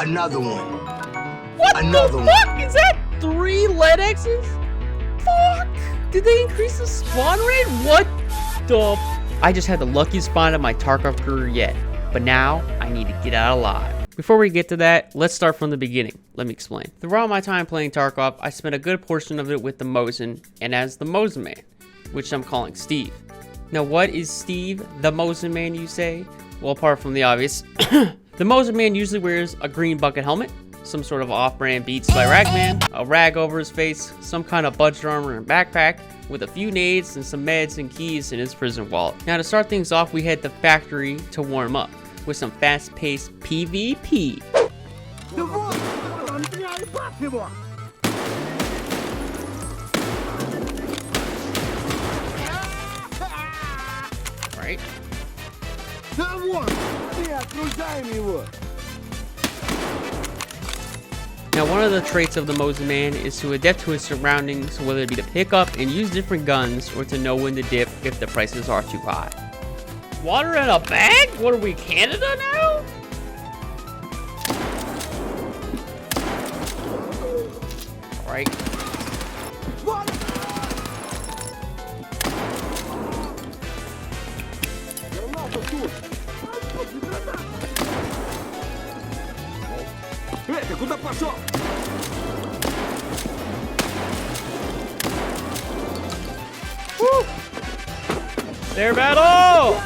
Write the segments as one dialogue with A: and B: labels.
A: Another one.
B: What
A: Another
B: the
A: one.
B: fuck? Is that 3 lead X's? Fuck! Did they increase the spawn rate? What the? I just had the luckiest spawn of my Tarkov career yet, but now I need to get out alive. Before we get to that, let's start from the beginning. Let me explain. Throughout my time playing Tarkov, I spent a good portion of it with the Mosin and as the Mosin Man, which I'm calling Steve. Now, what is Steve the Mosin Man, you say? Well, apart from the obvious, the Mosin Man usually wears a green bucket helmet, some sort of off-brand Beats by Ragman, a rag over his face, some kind of budget armor and backpack, with a few nades and some meds and keys in his prison wallet. Now, to start things off, we head to factory to warm up with some fast-paced PvP. Right? Now, one of the traits of the Mosin Man is to adapt to his surroundings, whether it be to pick up and use different guns or to know when to dip if the prices are too high. Water in a bag? What are we, Canada now? Alright. Woo! Their battle!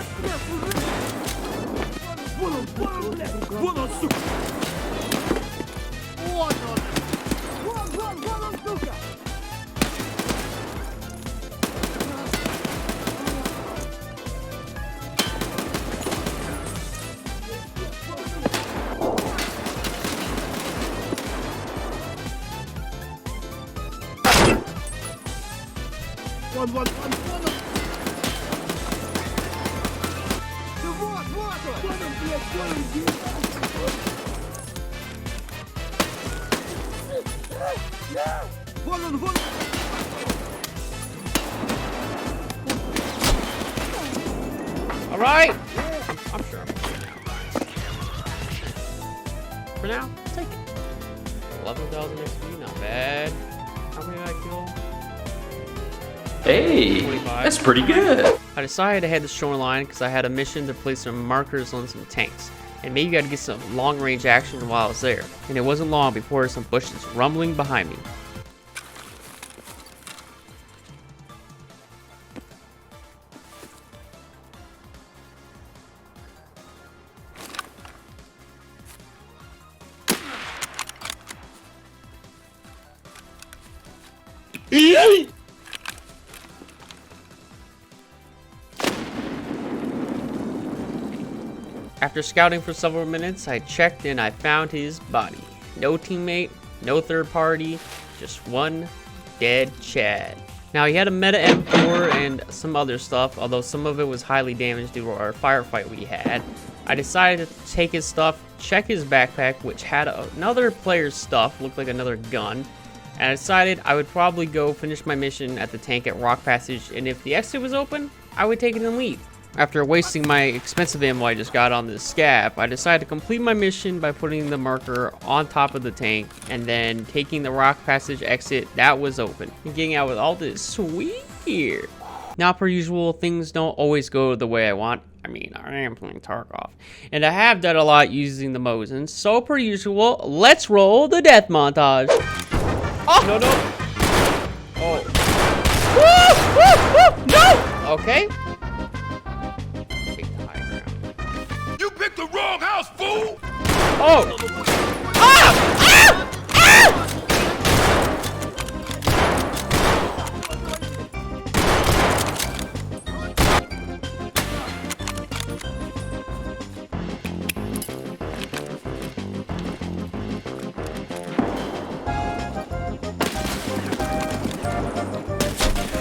B: All right. I'm sure I'm for now, take it. 11,000 XP, not bad. How many did I kill?
C: Hey,
B: 25.
C: that's pretty good.
B: I decided to head to shoreline because I had a mission to place some markers on some tanks. And maybe I'd get some long-range action while I was there. And it wasn't long before some bushes rumbling behind me. After scouting for several minutes, I checked and I found his body. No teammate, no third party, just one dead Chad. Now, he had a meta M4 and some other stuff, although some of it was highly damaged due to our firefight we had. I decided to take his stuff, check his backpack, which had another player's stuff, looked like another gun, and I decided I would probably go finish my mission at the tank at Rock Passage, and if the exit was open, I would take it and leave. After wasting my expensive ammo I just got on this scab, I decided to complete my mission by putting the marker on top of the tank and then taking the Rock Passage exit that was open and getting out with all this sweet gear. Now, per usual, things don't always go the way I want. I mean, I am playing Tarkov, and I have done a lot using the Mosin, so per usual, let's roll the death montage. Oh! No, no. Oh. Woo! Woo! Woo! No! Okay.
D: You picked the wrong house, fool!
B: Oh! Ah! Ah! Ah!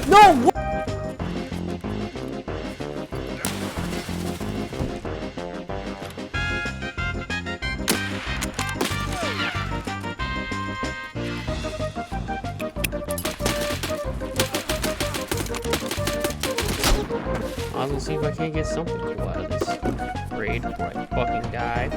B: No! I was gonna see if I can't get something cool out of this raid before I fucking die.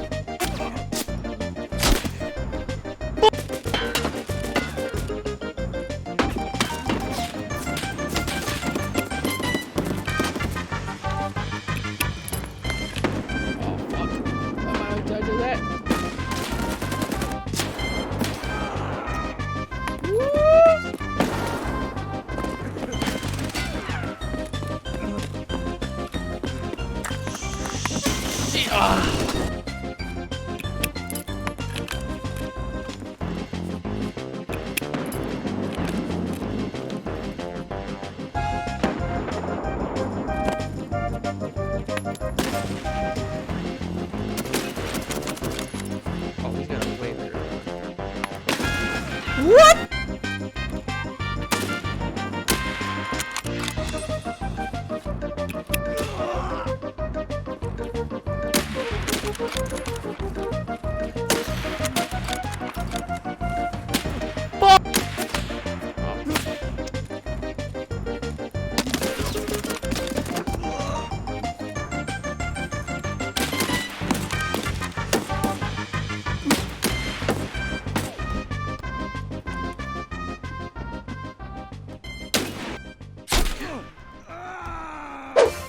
B: What?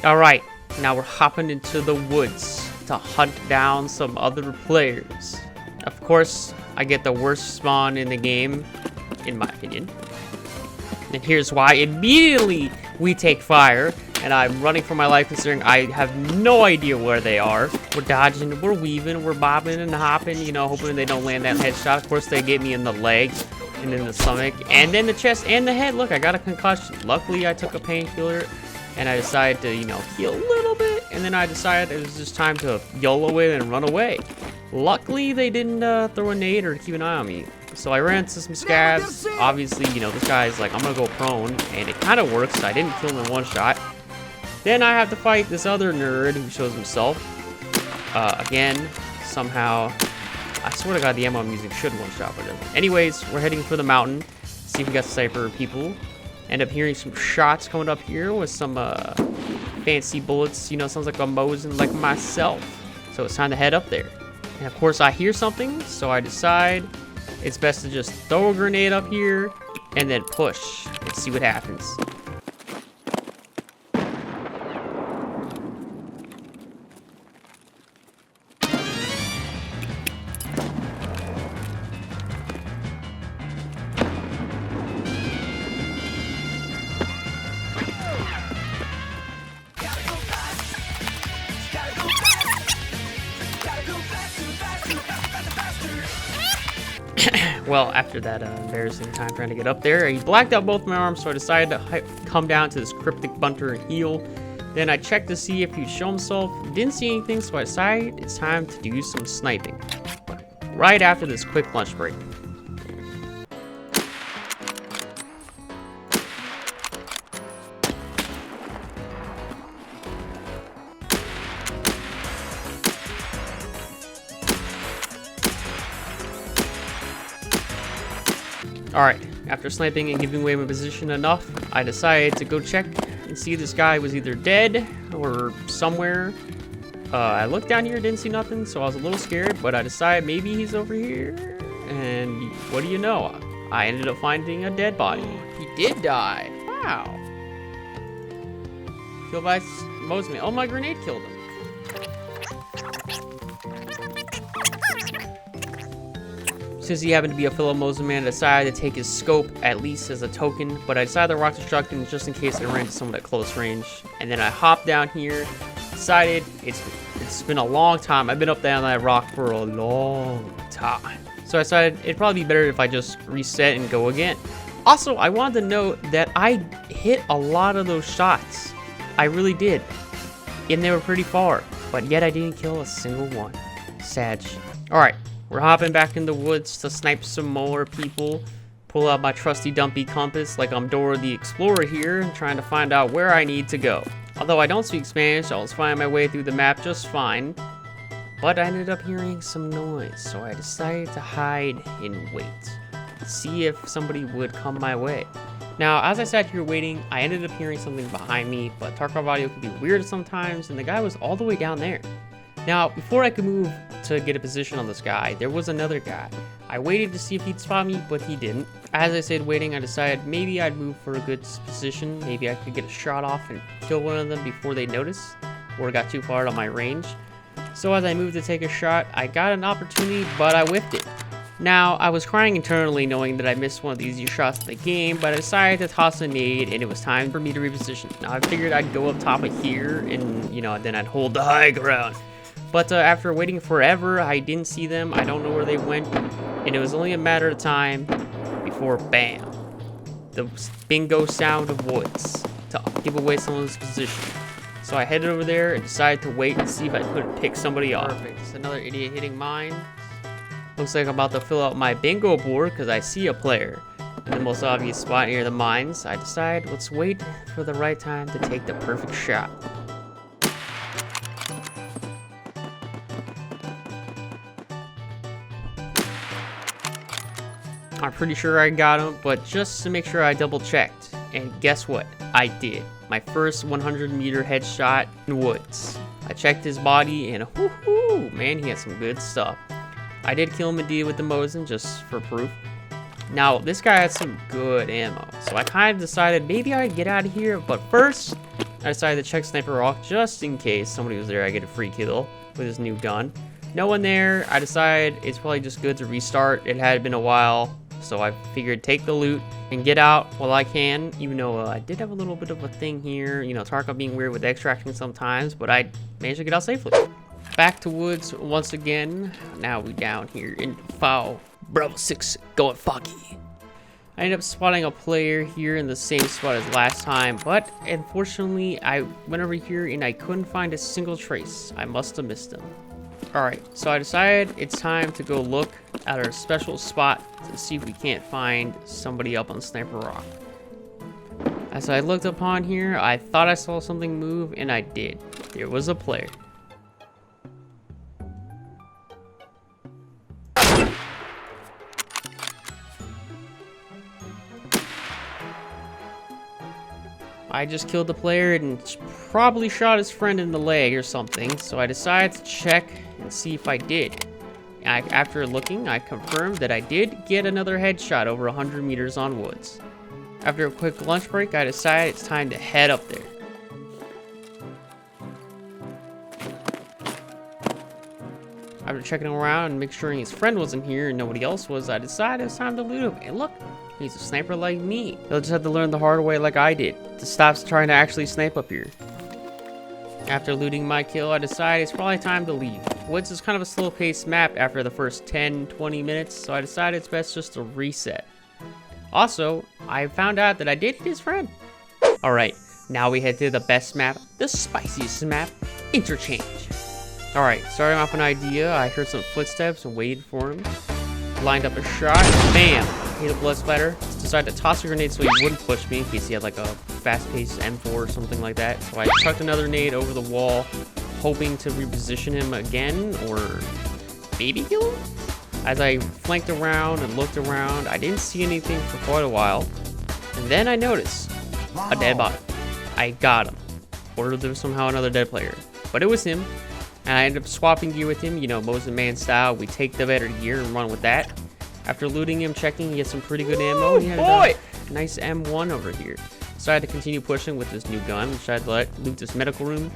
B: Alright, now we're hopping into the woods to hunt down some other players. Of course, I get the worst spawn in the game, in my opinion. And here's why. Immediately, we take fire, and I'm running for my life considering I have no idea where they are. We're dodging, we're weaving, we're bobbing and hopping, you know, hoping they don't land that headshot. Of course, they get me in the leg and in the stomach, and then the chest and the head. Look, I got a concussion. Luckily, I took a painkiller. And I decided to, you know, heal a little bit. And then I decided it was just time to YOLO it and run away. Luckily, they didn't throw a nade or keep an eye on me. So I ran into some scabs. Obviously, you know, this guy's like, I'm going to go prone. And it kind of works. I didn't kill him in one shot. Then I have to fight this other nerd who shows himself. Again, somehow. I swear to God, the ammo I'm using should one-shot with him. Anyways, we're heading for the mountain. See if we got sniper people. End up hearing some shots coming up here with some fancy bullets. You know, sounds like a Mosin like myself. So it's time to head up there. And of course I hear something, so I decide it's best to just throw a grenade up here and then push and see what happens. Well, after that embarrassing time trying to get up there, he blacked out both my arms, so I decided to come down to this cryptic bunter and heal. Then I checked to see if he'd show himself. Didn't see anything, so I decided it's time to do some sniping. Right after this quick lunch break. Alright, after sniping and giving away my position enough, I decided to go check and see this guy was either dead or somewhere. I looked down here, didn't see nothing, so I was a little scared, but I decided maybe he's over here. And what do you know? I ended up finding a dead body. He did die. Wow. Killed by Mosin Man. Oh, my grenade killed him. Since he happened to be a fellow Mosin Man, I decided to take his scope at least as a token, but I decided to rock the shotgun just in case I ran into someone at close range. And then I hopped down here, decided it's been a long time. I've been up down that rock for a long time. So I decided it'd probably be better if I just reset and go again. Also, I wanted to note that I hit a lot of those shots. I really did. And they were pretty far, but yet I didn't kill a single one. Sad. Alright. We're hopping back in the woods to snipe some more people. Pull out my trusty dumpy compass like I'm Dora the Explorer here and trying to find out where I need to go. Although I don't speak Spanish, I was finding my way through the map just fine. But I ended up hearing some noise, so I decided to hide and wait. See if somebody would come my way. Now, as I sat here waiting, I ended up hearing something behind me, but Takrov audio can be weird sometimes, and the guy was all the way down there. Now, before I could move to get a position on this guy, there was another guy. I waited to see if he'd spot me, but he didn't. As I said waiting, I decided maybe I'd move for a good position. Maybe I could get a shot off and kill one of them before they notice, or got too far out of my range. So as I moved to take a shot, I got an opportunity, but I whiffed it. Now, I was crying internally knowing that I missed one of the easier shots in the game, but I decided to toss a nade, and it was time for me to reposition. Now, I figured I'd go up top of here, and, you know, then I'd hold the high ground. But after waiting forever, I didn't see them. I don't know where they went. And it was only a matter of time before, bam, the bingo sound of woods to give away someone's position. So I headed over there and decided to wait and see if I could pick somebody off. Perfect. Just another idiot hitting mine. Looks like I'm about to fill out my bingo board because I see a player. In the most obvious spot near the mines, I decide let's wait for the right time to take the perfect shot. I'm pretty sure I got him, but just to make sure I double checked. And guess what? I did. My first 100-meter headshot in woods. I checked his body and whoo-hoo, man, he had some good stuff. I did kill him indeed with the Mosin just for proof. Now, this guy had some good ammo, so I kind of decided maybe I'd get out of here, but first, I decided to check Sniper Rock just in case somebody was there. I get a free kill with his new gun. No one there. I decided it's probably just good to restart. It had been a while, so I figured take the loot and get out while I can, even though I did have a little bit of a thing here, you know, Tarkov being weird with extracting sometimes, but I managed to get out safely. Back to woods once again. Now we down here in foul. Bravo 6 going Foggy. I ended up spotting a player here in the same spot as last time, but unfortunately I went over here and I couldn't find a single trace. I must have missed him. Alright, so I decided it's time to go look at our special spot to see if we can't find somebody up on Sniper Rock. As I looked upon here, I thought I saw something move, and I did. There was a player. I just killed the player and probably shot his friend in the leg or something, so I decided to check and see if I did. After looking, I confirmed that I did get another headshot over 100 meters on woods. After a quick lunch break, I decided it's time to head up there. After checking around and making sure his friend wasn't here and nobody else was, I decided it's time to loot him. And look, he's a sniper like me. He'll just have to learn the hard way like I did, to stop trying to actually snipe up here. After looting my kill, I decided it's probably time to leave. Woods is kind of a slow-paced map after the first 10-20 minutes, so I decided it's best just to reset. Also, I found out that I did hit his friend. Alright, now we head to the best map, the spiciest map, Interchange. Alright, starting off an idea, I heard some footsteps and waited for him. Lined up a shot, bam! Hit a blood splatter. Decided to toss a grenade so he wouldn't push me in case he had like a fast-paced M4 or something like that. So I chucked another nade over the wall, hoping to reposition him again or maybe kill him. As I flanked around and looked around, I didn't see anything for quite a while. And then I noticed a dead body. I got him. Or there was somehow another dead player. But it was him. And I ended up swapping gear with him, you know, Mosin Man style. We take the better gear and run with that. After looting him, checking, he had some pretty good ammo. He had a nice M1 over here. So I had to continue pushing with this new gun, which I had to loot this medical room.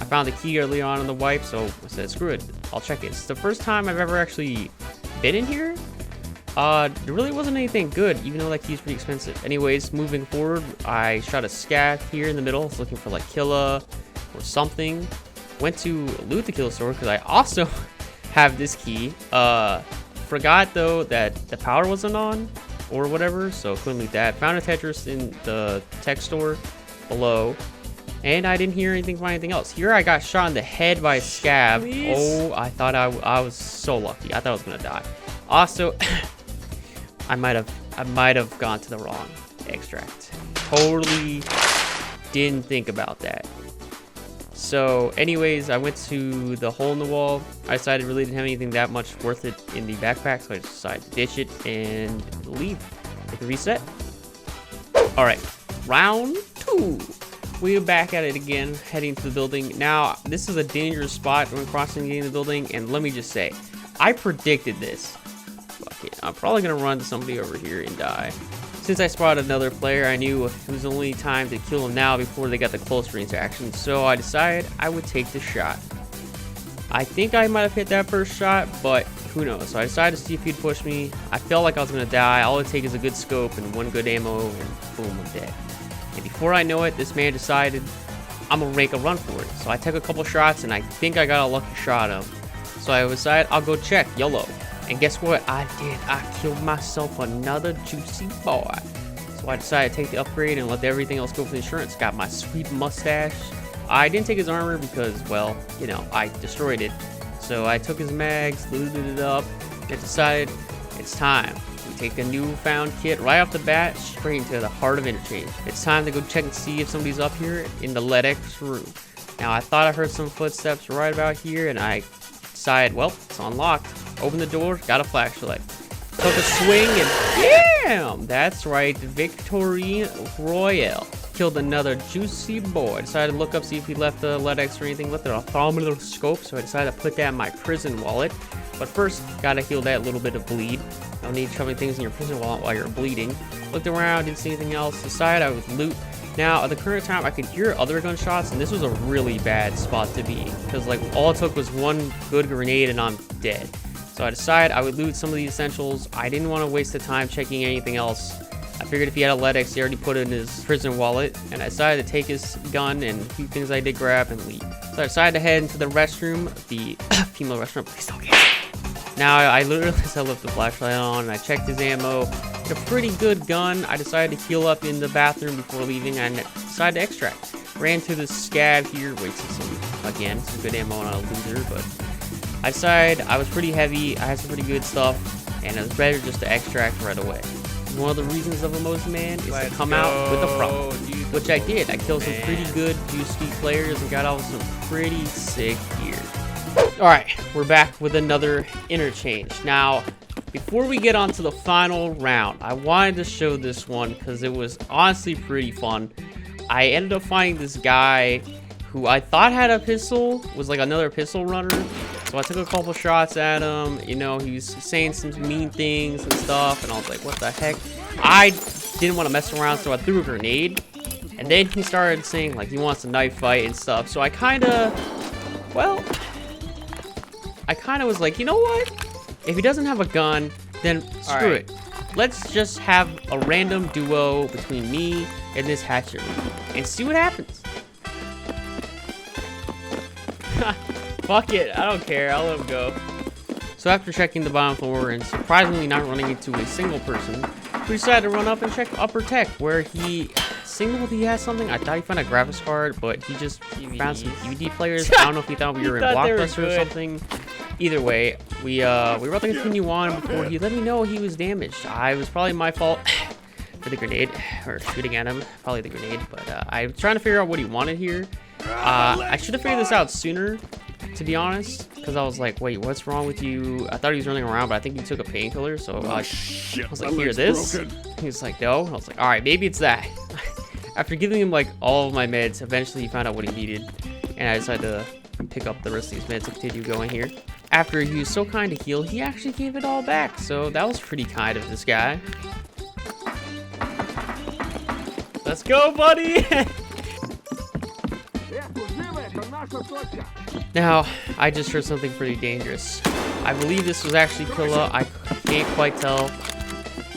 B: I found the key early on in the wipe, so I said, screw it, I'll check it. It's the first time I've ever actually been in here. There really wasn't anything good, even though that key's pretty expensive. Anyways, moving forward, I shot a scav here in the middle. I was looking for like Killa or something. Went to loot the Killa store because I also have this key. Forgot though that the power wasn't on or whatever, so couldn't loot that. Found a Tetris in the tech store below, and I didn't hear anything from anything else. Here I got shot in the head by a scav. Please. Oh, I thought I was so lucky. I thought I was gonna die. Also, I might have gone to the wrong extract. Totally didn't think about that. So anyways, I went to the hole in the wall. I decided really didn't have anything that much worth it in the backpack, so I just decided to ditch it and leave. Hit the reset. Alright, round 2. We're back at it again, heading to the building. Now, this is a dangerous spot when crossing the building, and let me just say, I predicted this. Fuck it, I'm probably gonna run to somebody over here and die. Since I spotted another player, I knew it was only time to kill him now before they got the close range action, so I decided I would take the shot. I think I might have hit that first shot, but who knows. So I decided to see if he'd push me. I felt like I was going to die. All it takes is a good scope and one good ammo, and boom, I'm dead. And before I know it, this man decided I'm going to make a run for it. So I took a couple shots, and I think I got a lucky shot of him. So I decided I'll go check YOLO. And guess what I did? I killed myself another juicy boy. So I decided to take the upgrade and let everything else go for the insurance. Got my sweet mustache. I didn't take his armor because, well, you know, I destroyed it. So I took his mags, looted it up, I decided it's time. We take a newfound kit right off the bat, straight into the heart of interchange. It's time to go check and see if somebody's up here in the LUCKIEST room. Now, I thought I heard some footsteps right about here, and I decided, well, it's unlocked. Open the door, got a flashlight. Took a swing, and bam! That's right, Victory Royale. Killed another juicy boy. Decided to look up, see if he left the LUCKIEST or anything. Left an ophthalmical scope, so I decided to put that in my prison wallet. But first, gotta heal that little bit of bleed. No need shoving things in your prison wallet while you're bleeding. Looked around, didn't see anything else. Decided I would loot. Now, at the current time, I could hear other gunshots, and this was a really bad spot to be. Because, like, all it took was one good grenade, and I'm dead. So I decided I would loot some of the essentials. I didn't want to waste the time checking anything else. I figured if he had a LUCKIEST, he already put it in his prison wallet. And I decided to take his gun and a few things I did grab and leave. So I decided to head into the restroom, the female restroom. Please don't get it. Now, I literally just left the flashlight on, and I checked his ammo. A pretty good gun. I decided to heal up in the bathroom before leaving, and decided to extract. Ran to the scab here, wasted some good ammo on a loser, but I decided I was pretty heavy, I had some pretty good stuff, and it was better just to extract right away. One of the reasons of a Mosin Man is to come out with a front, which I did. I killed some pretty good juicy players and got out some pretty sick gear. Alright, we're back with another interchange. Now, before we get on to the final round, I wanted to show this one because it was honestly pretty fun. I ended up finding this guy who I thought had a pistol, was like another pistol runner. So I took a couple shots at him. You know, he was saying some mean things and stuff, and I was like, what the heck? I didn't want to mess around, so I threw a grenade. And then he started saying, like, he wants a knife fight and stuff. So I kind of was like, you know what? If he doesn't have a gun, then screw it. Let's just have a random duo between me and this hatcher and see what happens. Fuck it, I don't care, I'll let him go. So after checking the bottom floor and surprisingly not running into a single person, we decided to run up and check upper tech, where he signaled he had something. I thought he found a graphics card, but he just found some DVD players. I don't know if he thought we were in Blockbuster or something. Either way, we were about to continue on before he let me know he was damaged. It was probably my fault for the grenade, or shooting at him, probably the grenade, but I was trying to figure out what he wanted here. I should have figured this out sooner, to be honest, because I was like, wait, what's wrong with you? I thought he was running around, but I think he took a painkiller, so I was like, here, this? He was like, no. I was like, all right, maybe it's that. After giving him like all of my meds, eventually he found out what he needed, and I decided to pick up the rest of these meds and continue going here. After he was so kind to heal, he actually gave it all back, so that was pretty kind of this guy. Let's go, buddy! Now, I just heard something pretty dangerous. I believe this was actually Killa. I can't quite tell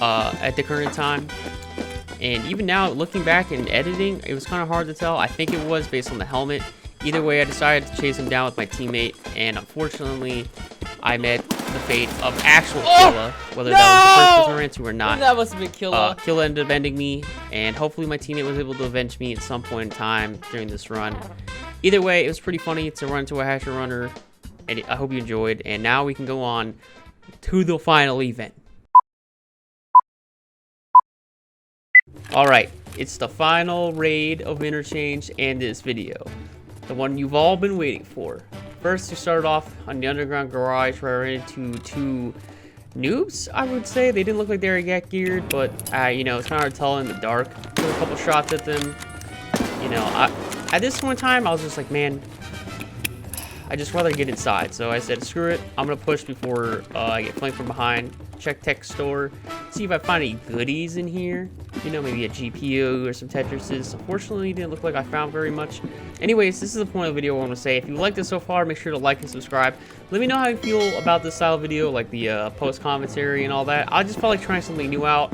B: at the current time. And even now, looking back and editing, it was kind of hard to tell. I think it was based on the helmet. Either way, I decided to chase him down with my teammate, and unfortunately, I met the fate of actual Killa, whether that was the first person I ran to or not.
A: That must have been Killa.
B: Killa ended up ending me, and hopefully my teammate was able to avenge me at some point in time during this run. Either way, it was pretty funny to run to a hatcher runner, and I hope you enjoyed, and now we can go on to the final event. Alright, it's the final raid of interchange and this video. The one you've all been waiting for. First, we started off on the underground garage where I ran into two noobs, I would say. They didn't look like they were get geared, but you know, it's kind of hard to tell in the dark. Took a couple shots at them. You know, at this point in time, I was just like, man, I just rather get inside. So I said, screw it. I'm gonna push before I get flanked from behind. Check tech store, see if I find any goodies in here. You know, maybe a GPU or some Tetrises. Unfortunately, it didn't look like I found very much. Anyways, this is the point of the video I want to say. If you liked it so far, make sure to like and subscribe. Let me know how you feel about this style of video, like the post commentary and all that. I'll just probably try something new out.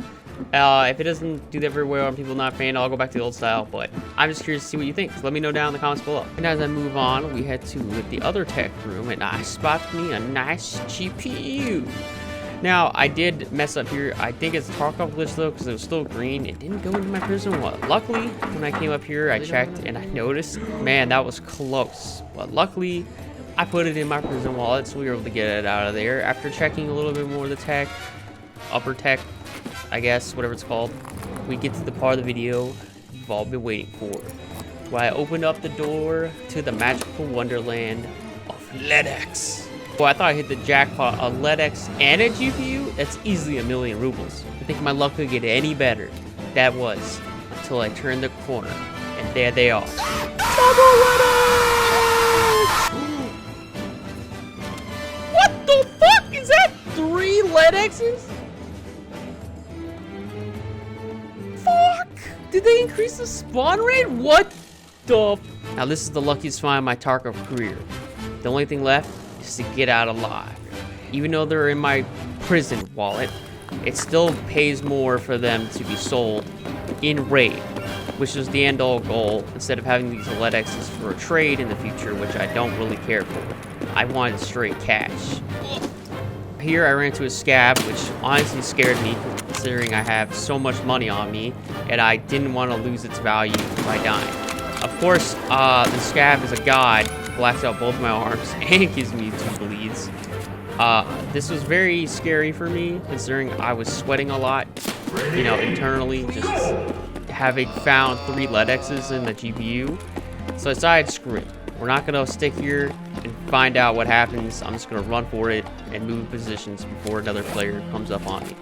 B: If it doesn't do that very well and people not fan, I'll go back to the old style. But I'm just curious to see what you think. So let me know down in the comments below. And as I move on, we head to the other tech room, and I spot me a nice GPU. Now, I did mess up here. I think it's a Takrov glitch though, because it was still green. It didn't go into my prison wallet. Luckily, when I came up here, I checked and I noticed, man, that was close. But luckily, I put it in my prison wallet, so we were able to get it out of there. After checking a little bit more of the tech, upper tech, I guess, whatever it's called, we get to the part of the video you've all been waiting for. Where I opened up the door to the magical wonderland of LEDX. Well, I thought I hit the jackpot on LEDX and a GPU. That's easily 1,000,000 rubles. I think my luck could get any better. That was until I turned the corner, and there they are. Double LEDX! What the fuck? Is that 3 LEDXs? Fuck! Did they increase the spawn rate? What the? Now this is the luckiest find of my Tarkov career. The only thing left is to get out alive. Even though they're in my prison wallet, it still pays more for them to be sold in raid, which is the end-all goal, instead of having these LEDXs for a trade in the future, which I don't really care for. I wanted straight cash. Here I ran into a scab, which honestly scared me, considering I have so much money on me, and I didn't want to lose its value by dying. Of course, the scab is a god, blacks out both my arms, and gives me 2 bleeds. This was very scary for me, considering I was sweating a lot, you know, internally, just having found 3 LEDXs in the GPU. So I decided, screw it. We're not gonna stick here and find out what happens. I'm just gonna run for it and move positions before another player comes up on me.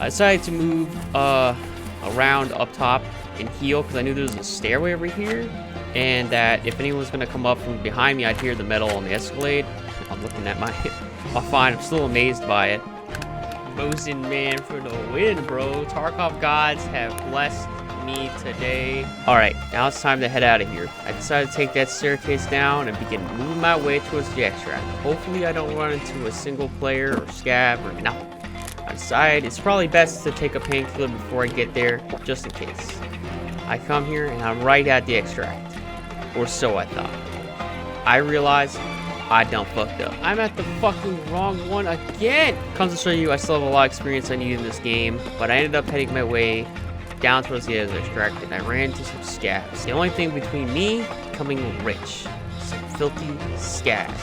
B: I decided to move around up top and heal, because I knew there was a stairway over here, and that if anyone was gonna come up from behind me, I'd hear the metal on the Escalade. I'm looking at my fine. I'm still amazed by it. Mosin Man for the win, bro. Tarkov gods have blessed me today. Alright, now it's time to head out of here. I decided to take that staircase down and begin moving my way towards the extract. Hopefully I don't run into a single player or scab or nothing. I decided it's probably best to take a painkiller before I get there, just in case. I come here and I'm right at the extract. Or so I thought. I realized I done fucked up. I'm at the fucking wrong one again. Comes to show you I still have a lot of experience I need in this game, but I ended up heading my way down towards the other extract, and I ran into some scabs. The only thing between me becoming rich, some filthy scabs.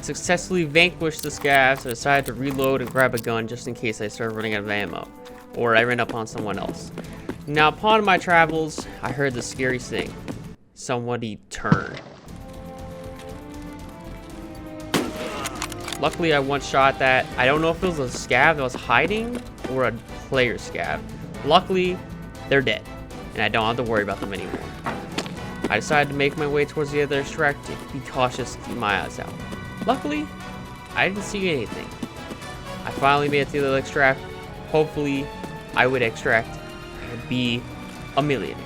B: Successfully vanquished the scabs. I decided to reload and grab a gun just in case I started running out of ammo, or I ran up on someone else. Now, upon my travels, I heard the scariest thing. Somebody turn. Luckily, I one-shot that. I don't know if it was a scab that was hiding or a player scab. Luckily, they're dead, and I don't have to worry about them anymore. I decided to make my way towards the other extract and be cautious, keep my eyes out. Luckily, I didn't see anything. I finally made it to the other extract. Hopefully, I would extract and be a millionaire.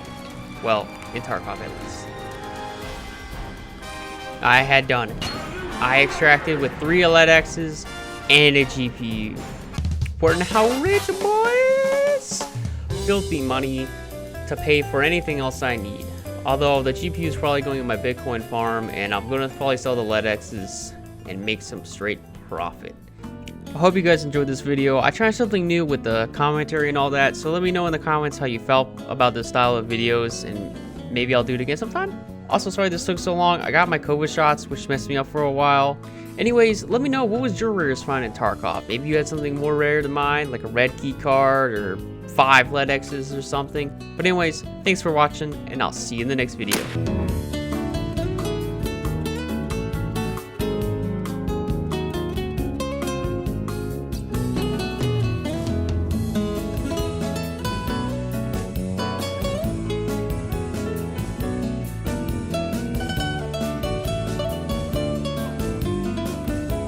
B: Well, in Tarkov at least. I had done it. I extracted with 3 LEDXs and a GPU. Important how rich, boys! Filthy money to pay for anything else I need. Although the GPU is probably going in my Bitcoin farm, and I'm going to probably sell the LEDXs and make some straight profit. I hope you guys enjoyed this video. I tried something new with the commentary and all that, so let me know in the comments how you felt about this style of videos, and maybe I'll do it again sometime. Also, sorry this took so long. I got my COVID shots, which messed me up for a while. Anyways, let me know, what was your rarest find in Tarkov? Maybe you had something more rare than mine, like a red key card or 5 LEDXs or something. But anyways, thanks for watching, and I'll see you in the next video.